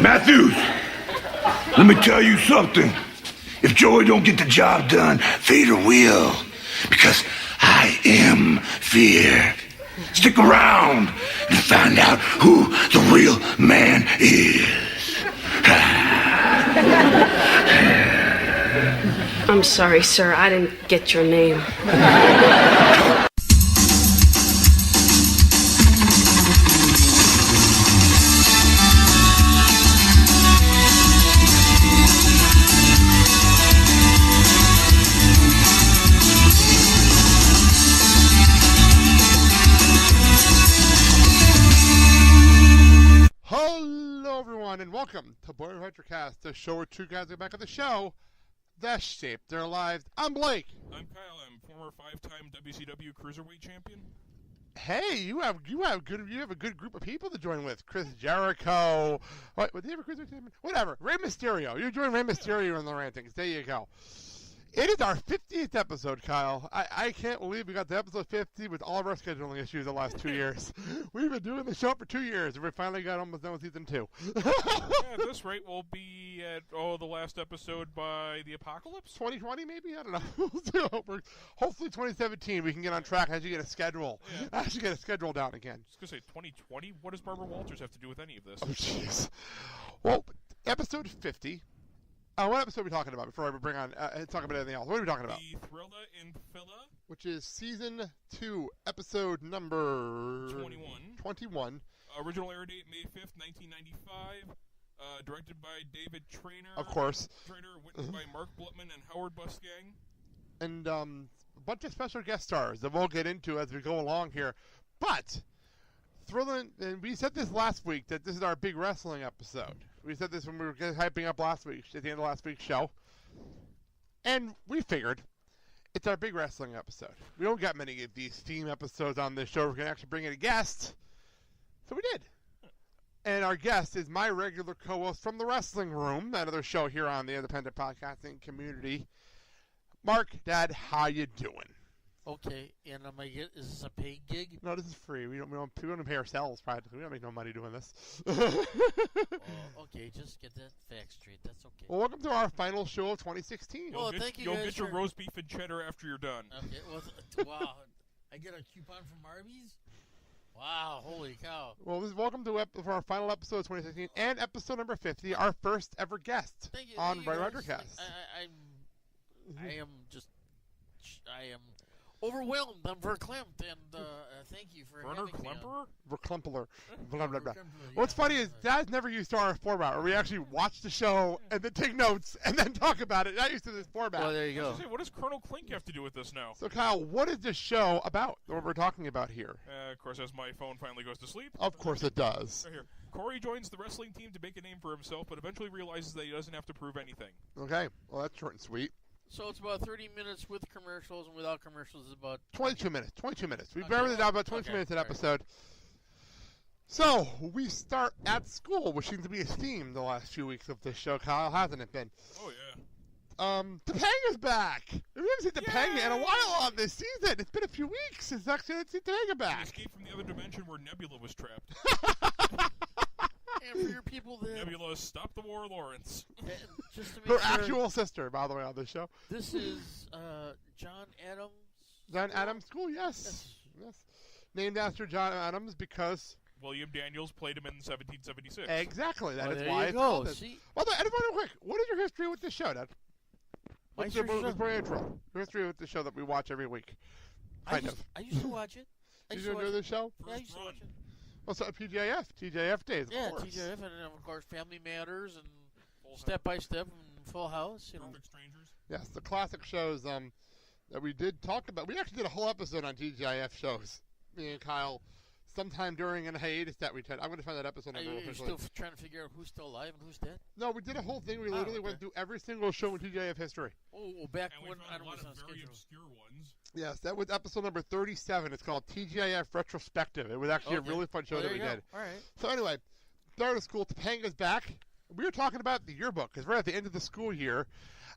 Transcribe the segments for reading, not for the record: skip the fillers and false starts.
Matthews, let me tell you something. If Joey don't get the job done, Vader will. Because I am fear. Stick around and find out who the real man is. I'm sorry, sir. I didn't get your name. Hello, everyone, and welcome to Baywatch, the show where two guys are back on the show that shaped their lives. I'm Blake. I'm Kyle. I'm former 5-time WCW Cruiserweight Champion. Hey, you have a good group of people to join with. Chris Jericho. What? Did he have a Cruiserweight Champion? Whatever. Rey Mysterio. You join Rey Mysterio in the rantings. There you go. It is our 50th episode, Kyle. I can't believe we got to episode 50 with all of our scheduling issues the last 2 years. We've been doing the show for 2 years, and we finally got almost done with season 2. At this rate, we'll be at the last episode by the apocalypse? 2020, maybe? I don't know. Hopefully 2017 we can get on track as you get a schedule. Yeah. As you get a schedule down again. I was going to say, 2020? What does Barbara Walters have to do with any of this? Oh, jeez. Well, episode 50. What episode are we talking about before I bring on talk about anything else? What are we talking about? The Thrilla and Philla. Which is season 2, episode number 21. Original air date May 5th, 1995. Directed by David Traynor. Of course. Written by Mark Blutman and Howard Busgang. And a bunch of special guest stars that we'll get into as we go along here. But Thrilla, and we said this last week that this is our big wrestling episode. We said this when we were hyping up last week, at the end of last week's show. And we figured it's our big wrestling episode. We don't got many of these theme episodes on this show. We're going to actually bring in a guest. So we did. And our guest is my regular co-host from the Wrestling Room, another show here on the independent podcasting community. Mark, Dad, how you doing? Okay, and is this a paid gig? No, this is free. We don't pay ourselves practically. We don't make no money doing this. Okay, just get that fact straight. That's okay. Well, welcome to our final show of 2016. Thank you. You'll guys get your for... roast beef and cheddar after you're done. Okay, wow. I get a coupon from Arby's? Wow, holy cow. Well, welcome to our final episode of 2016 and episode number 50, our first ever guest on Baywatch. I am overwhelmed. I'm verklempt, and thank you for having me. Verklempeler. Blah, blah, blah. What's funny is Dad's never used to our format, where we actually watch the show and then take notes and then talk about it. Not used to this format. Well, there you go. What does Colonel Klink have to do with this now? So, Kyle, what is this show about, what we're talking about here? Of course, as my phone finally goes to sleep. Of course it does. Right here. Corey joins the wrestling team to make a name for himself, but eventually realizes that he doesn't have to prove anything. Okay. Well, that's short and sweet. So it's about 30 minutes with commercials, and without commercials it's about... 22 minutes. We barely it down about 22 minutes an episode. Right. So, we start at school, which seems to be a theme the last few weeks of this show, Kyle, hasn't it been? Oh, yeah. Topanga's back! We haven't seen Topanga in a while on this season. It's been a few weeks since actually let's see Topanga back. He escaped from the other dimension where Nebula was trapped. And for your people that... Nebula, stop the war, Lawrence. Just to make Her sure, actual sister, by the way, on this show. This is John Adams. John Adams School, yes. Named after John Adams because... William Daniels played him in 1776. Exactly. That is there why you it's go. called it. See? Well, real quick, what is your history with this show, Dad? What's your intro? Your history with the show that we watch every week. I used to watch it. Did you enjoy this show? Yeah, I used to watch it. Well, so TJF days, of course. TJF, and of course Family Matters and Step by Step and Full House. Perfect Strangers. Yes, the classic shows that we did talk about. We actually did a whole episode on TJF shows. Me and Kyle, sometime during a hiatus that we did. I'm going to find that episode number officially. You're still trying to figure out who's still alive and who's dead? No, we did a whole thing. We literally went through every single show in TJF history. Oh, back and when I Adam was on very schedule. obscure ones. Yes, that was episode number 37. It's called TGIF Retrospective. It was actually a really fun show that we did. All right. So anyway, start of school, Topanga's back. We were talking about the yearbook because we're at the end of the school year.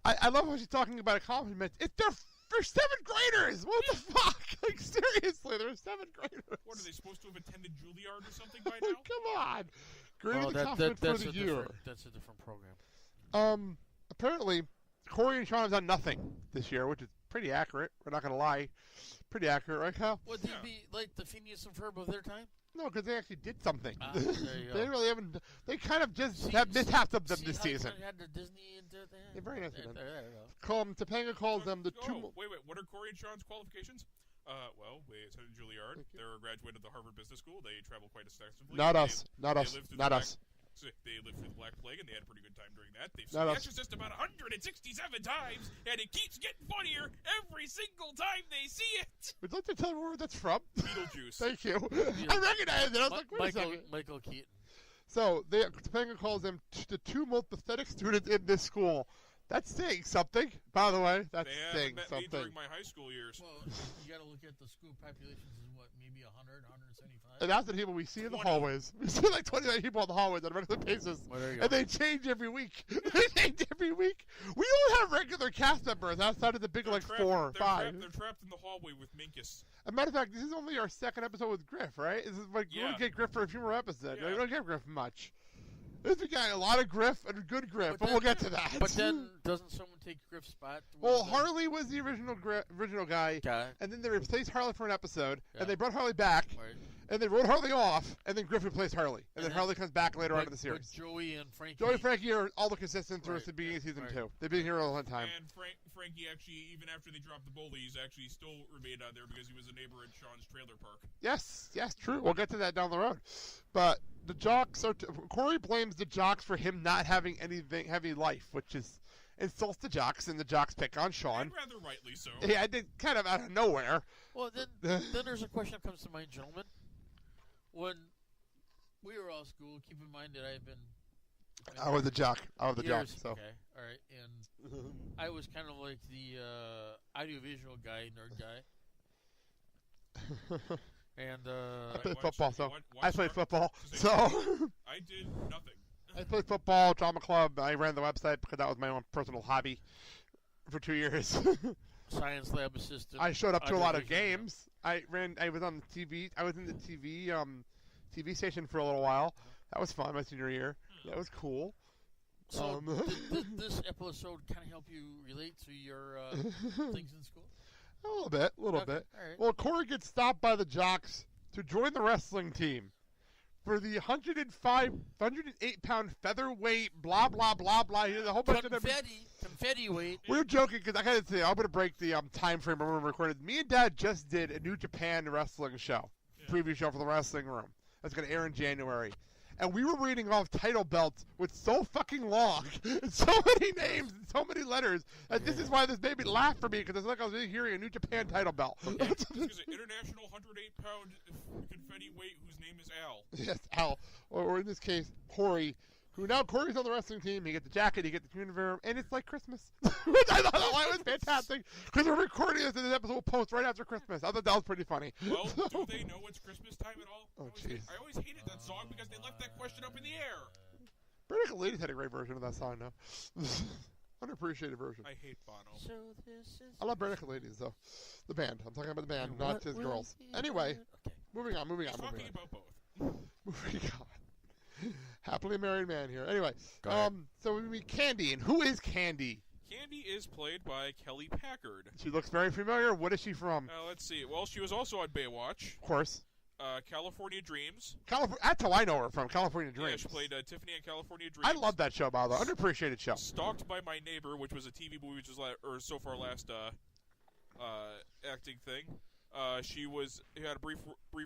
I love how she's talking about accomplishments. They're 7th graders. What the fuck? Like seriously, they're 7th graders. What are they supposed to have attended Juilliard or something by now? Come on. Grading the compliment for the year. That's a different program. Apparently, Corey and Sean have done nothing this year, which is pretty accurate. We're not going to lie. Pretty accurate, right, Kyle? Would they be like the Phineas and Ferb of their time? No, because they actually did something. There you go. They really haven't. They kind of just have mishaps of them this season. See how had the Disney into that? Yeah, very nice of them. There you go. Topanga calls them the two. Wait. What are Corey and Sean's qualifications? Well, they attended Juilliard. They're a graduate of the Harvard Business School. They travel quite extensively. Not us. So they lived through the Black Plague, and they had a pretty good time during that. They've Not seen The us. Exorcist about 167 times, and it keeps getting funnier every single time they see it. Would you like to tell me where that's from? Beetlejuice. Thank you. I recognize it. I was like, wait a second. Michael Keaton. So, Topanga calls them the two most pathetic students in this school. That's saying something, by the way. That's They saying haven't met something. me during my high school years. Well, you got to look at the school populations is what, maybe 100, 175? And that's the people we see in the 20. hallways. We see like 29 people in the hallways on a regular basis. Well, there you go. And they change every week. They change every week. We don't have regular cast members outside of the big, They're like, trapped- 4 or they're 5. Trapped, they're trapped in the hallway with Minkus. As a matter of fact, this is only our second episode with Griff, right? This is like, we Yeah. don't get Griff for a few more episodes. Yeah. We don't get Griff much. We got a lot of Griff and good Griff, but we'll get to that. But then, doesn't someone take Griff's spot? Well, Harley was the original guy, Okay. and then they replaced Harley for an episode, Yeah. and they brought Harley back, Right. and they wrote Harley off, and then Griff replaced Harley, and then Harley comes back later on in the But series. Joey and Frankie. Joey and Frankie are all the consistent through Right. the beginning of season Right. 2. They've been here all the time. And Frankie actually, even after they dropped the bullies, actually still remained out there because he was a neighbor at Sean's trailer park. Yes, true. We'll get to that down the road. But the jocks are... Corey blames the jocks for him not having anything heavy life, which is insults the jocks, and the jocks pick on Sean. And rather rightly so. Yeah, I did kind of out of nowhere. Well, then there's a question that comes to mind, gentlemen. When we were all at school, keep in mind that I've been... I was the jock. So. Okay, all right. And I was kind of like the audiovisual guy, nerd guy. And I played Watch- football, so watch I played Star- football. to say- So I did nothing. I played football, drama club. I ran the website because that was my own personal hobby for 2 years. science lab assistant. I showed up to a lot of audiovisual. games. I was on the TV. I was in the TV station for a little while. That was fun my senior year. That was cool. So did this episode kind of help you relate to your things in school? A little bit. Okay, all right. Well, Corey gets stopped by the jocks to join the wrestling team for the 108-pound featherweight, blah, blah, blah, blah. He does a whole bunch of them. Confetti weight. We're joking because I gotta say, I'm gonna break the time frame when we're recording. Me and Dad just did a New Japan wrestling show, preview show for the wrestling room. That's gonna air in January. And we were reading off title belts with so fucking long, and so many names, and so many letters. And this is why this made me laugh for me, because it's like I was really hearing a New Japan title belt. He's an international 108-pound confetti weight whose name is Al. Yes, Al. Or in this case, Corey, who now Corey's on the wrestling team. He gets the jacket, he gets the uniform, and it's like Christmas. Which I thought was fantastic, because we're recording this, and this episode will post right after Christmas. I thought that was pretty funny. Well, do they know it's Christmas time at all? Oh, jeez. I always hated that song because they left that question up in the air. Vertical Ladies had a great version of that song, though. Unappreciated version. I hate Bono. So this is I love Vertical Ladies, though. The band. I'm talking about the band, not his girls. Anyway, moving on. He's talking about both. Moving on. Happily married man here. Anyway, Go ahead. so we meet Candy, and who is Candy? Candy is played by Kelly Packard. She looks very familiar. What is she from? Let's see. Well, she was also on Baywatch, Of course. California Dreams. California. That's how I know her from. California Dreams. Yeah, she played Tiffany in California Dreams. I love that show, by the way. Underappreciated show. Stalked by My Neighbor, which was a TV movie, which was so far last acting thing. She had a brief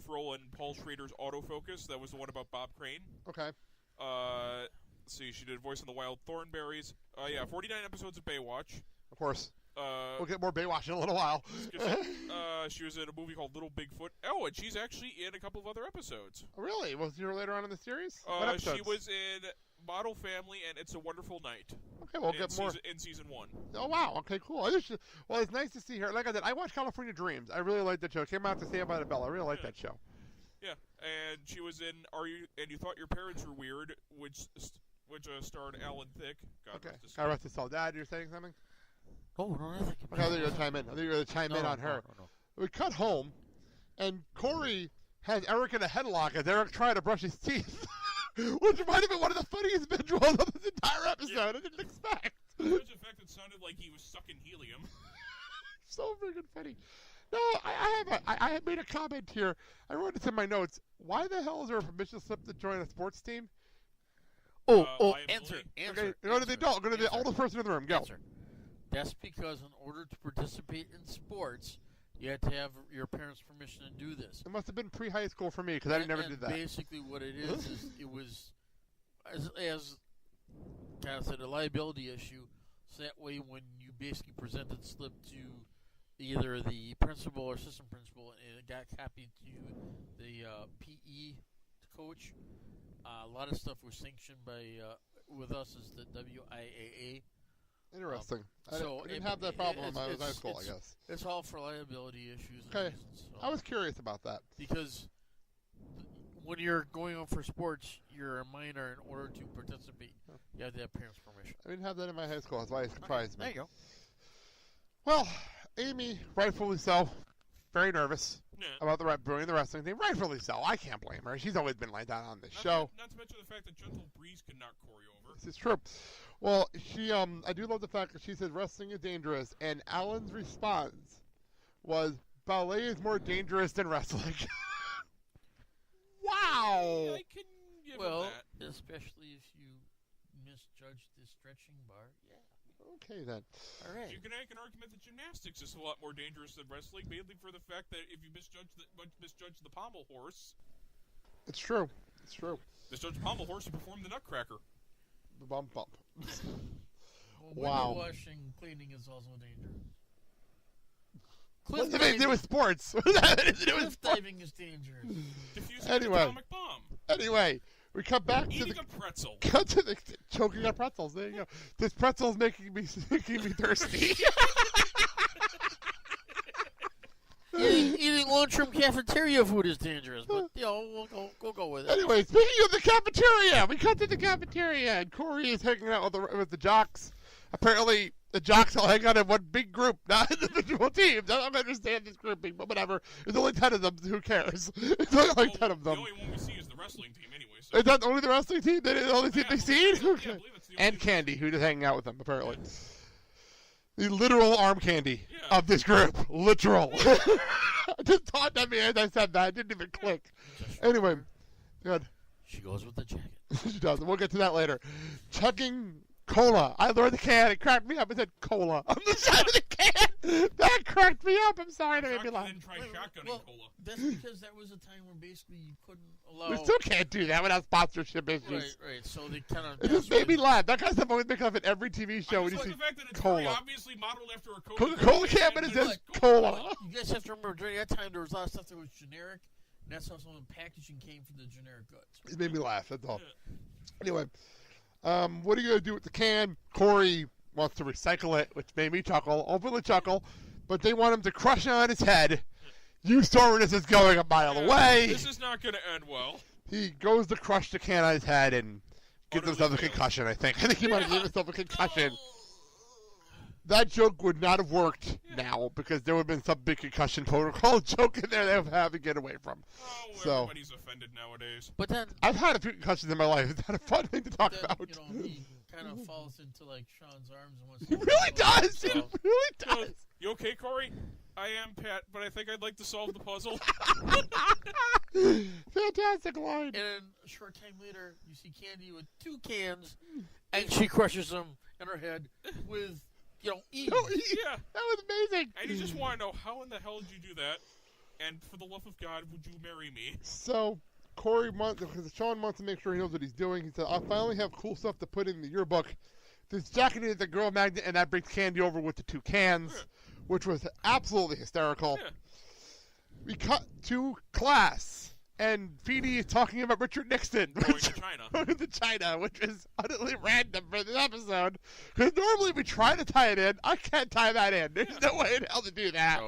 role in Paul Schrader's Autofocus. That was the one about Bob Crane. Okay. Let's see, she did a voice in The Wild Thornberries. 49 episodes of Baywatch. Of course. Uh, We'll get more Baywatch in a little while. She was in a movie called Little Bigfoot. Oh, and she's actually in a couple of other episodes. Really? Was she later on in the series? What She episodes? was in Model Family and It's a Wonderful Night. Okay, we'll get more. In season 1. Oh, wow. Okay, cool. Well, it's nice to see her. Like I said, I watched California Dreams. I really liked that show. It came out to Saved by the Bell. I really liked that show. Yeah, and she was in You Thought Your Parents Were Weird, which starred Alan Thicke. Okay. rest his God soul. rest his soul. Dad, you're saying something? Oh, no, I think Okay, I think you're going to chime in. I think you're going to chime in on her. No. We cut home, and Corey has Eric in a headlock as Eric tried to brush his teeth. which might have been one of the funniest visuals of this entire episode. I didn't expect. There was a fact that sounded like he was sucking helium. So freaking funny. No, I have made a comment here. I wrote this in my notes. Why the hell is there a permission slip to join a sports team? Answer. Okay, go to the adult. Go to the oldest person in the room. Go. Answer. That's because in order to participate in sports, you have to have your parents' permission to do this. It must have been pre-high school for me because I never did that. Basically, what it is it was as kind of said a liability issue. So that way, when you basically presented slip to either the principal or assistant principal, and it got copied to the PE coach. A lot of stuff was sanctioned by with us as the WIAA. Interesting. I So didn't have that problem when I was in high school, I guess. It's all for liability issues. And Okay. reasons, so. I was curious about that. Because when you're going on for sports, you're a minor. In order to participate, you have to have parents' permission. I didn't have that in my high school. That's why it surprised me. There you go. Well, Amy, rightfully so, very nervous Yeah. about doing the wrestling thing. Rightfully so. I can't blame her. She's always been like that on this show. Not to mention the fact that Gentle Breeze can knock Corey over. This is true. Well, she, I do love the fact that she said wrestling is dangerous, and Alan's response was ballet is more dangerous than wrestling. Wow. I can give Well, him that. especially if you misjudge the stretching bar. Yeah. Okay then. All right. You can make an argument that gymnastics is a lot more dangerous than wrestling, mainly for the fact that if you misjudge the pommel horse, It's true. It's true. misjudge the pommel horse, you perform the nutcracker. Bump bump. Well, Wow. window washing, cleaning is also dangerous. What's the with sports? What does that have to do with Cliff sports? diving is dangerous. Diffusing Anyway. an atomic bomb. Anyway, we come back to Eating the a pretzel. cut to the choking on pretzels. There you go. This pretzel's making me thirsty. Eating lunchroom cafeteria food is dangerous, but we'll go with it. Anyway, speaking of the cafeteria, we cut to the cafeteria, and Corey is hanging out with the jocks. Apparently, the jocks all hang out in one big group, not individual teams. I don't understand this grouping, but whatever. There's only 10 of them. Who cares? It's only like 10 of them. The only one we see is the wrestling team anyway. So. Is that only the wrestling team? That is the only team Yeah, they see? I believe Okay. it's the And only- Candy, who's just hanging out with them, apparently. The literal arm candy Yeah. of this group. Literal. It just dawned on me as I said that. It didn't even click. Anyway, good. She goes with the jacket. She does. We'll get to that later. Chugging cola. I learned the can. It cracked me up. It said cola on the side of the can. That cracked me up. I'm sorry to make me Shotgun laugh. didn't try shotgunning Well, cola. that's because that was a time when basically you couldn't allow. We still can't do that without sponsorship issues. Right. So they kind of. It just made me laugh. That kind of stuff always makes up in every TV show I when just you like see the fact that it's cola. very obviously modeled after a Coca-Cola can, but it says cola. You guys have to remember during that time there was a lot of stuff that was generic, and that's how some of the packaging came from the generic goods. It made me laugh. That's all. Anyway, what are you going to do with the can? Corey wants to recycle it, which made me chuckle, openly chuckle, but they want him to crush it on his head. You saw where this is going a mile away. This is not going to end well. He goes to crush the can on his head and gives Utterly himself a fails. concussion, I think. I think he might have given himself a concussion. That joke would not have worked now because there would have been some big concussion protocol joke in there they would have to get away from. Oh, So- everybody's offended nowadays. But then, I've had a few concussions in my life. Is that a fun thing to talk then about? he kind of falls into like Sean's arms and wants He to. really does. He So, really does. You okay, Corey? I am Pat, but I think I'd like to solve the puzzle. Fantastic line. and then a short time later, you see Candy with 2 cans, and she crushes them in her head with, ease. No, Yeah. that was amazing. And you just want to know, how in the hell did you do that? And for the love of God, would you marry me? So Corey wants, because Sean wants to make sure he knows what he's doing. He said, "I finally have cool stuff to put in the yearbook. This jacket is a girl magnet, and that brings Candy over with the 2 cans, which was absolutely hysterical." Yeah. We cut to class, and Feedy is talking about Richard Nixon. Going to China. Going to China, which is utterly random for this episode. Because normally we try to tie it in. I can't tie that in. There's no way in hell to do that.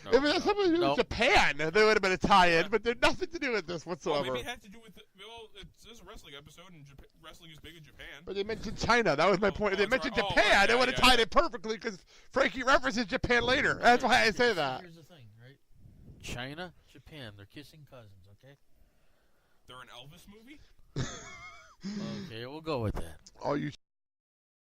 If it had something to do with Japan, there would have been a tie-in, but there's nothing to do with this Well, whatsoever. maybe it had to do with it's a wrestling episode, and wrestling is big in Japan. But they mentioned China. That was my point. If they that's mentioned right. Oh, Japan, yeah, they would have yeah, tied yeah. it perfectly because Frankie references Japan later. That's why I say that. Here's the thing, right? China, Japan, they're kissing cousins, okay? They're an Elvis movie? Okay, we'll go with that. All you